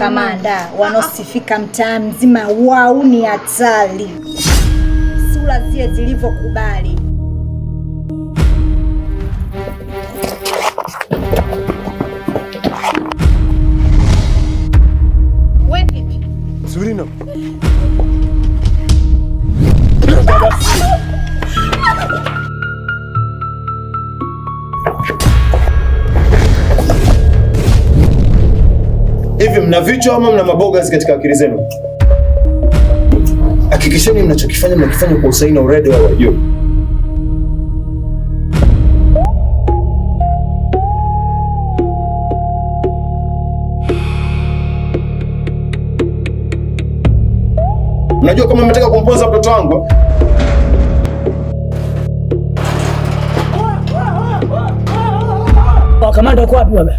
Kamanda, wanaosifika mtaa mzima wao ni hatari. Sura zile zilivyokubali. Wewe vipi? Surino. Hivi mna vichwa ama mna mabogas katika akili zenu? Hakikisheni mnachokifanya mnakifanya kwa usahihi na uredi wa wajua. Mnajua kama mmetaka kumponza mtoto wangu? Kamanda uko wapi baba?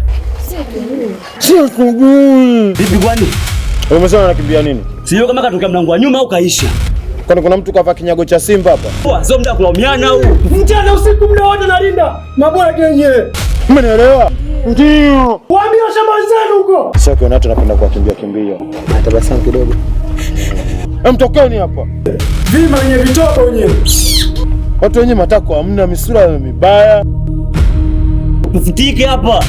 Sikujui. Vipi kwani? Umesema anakimbia nini? Sio kama katokea mlango wa nyuma au kaisha. Kwani kuna mtu kavaa kinyago cha simba hapa? Poa, sio muda kulaumiana au. Mchana usiku muda wote nalinda. Mabwana yenyewe. Umenielewa? Ndio. Waambie shamba zenu huko. Sio kwa watu napenda kukimbia. Tabasamu kidogo. Mtokeni hapa. Vima yenye vitoto wenyewe. Watu wenyewe matako hamna, misura mibaya. Tufutike hapa.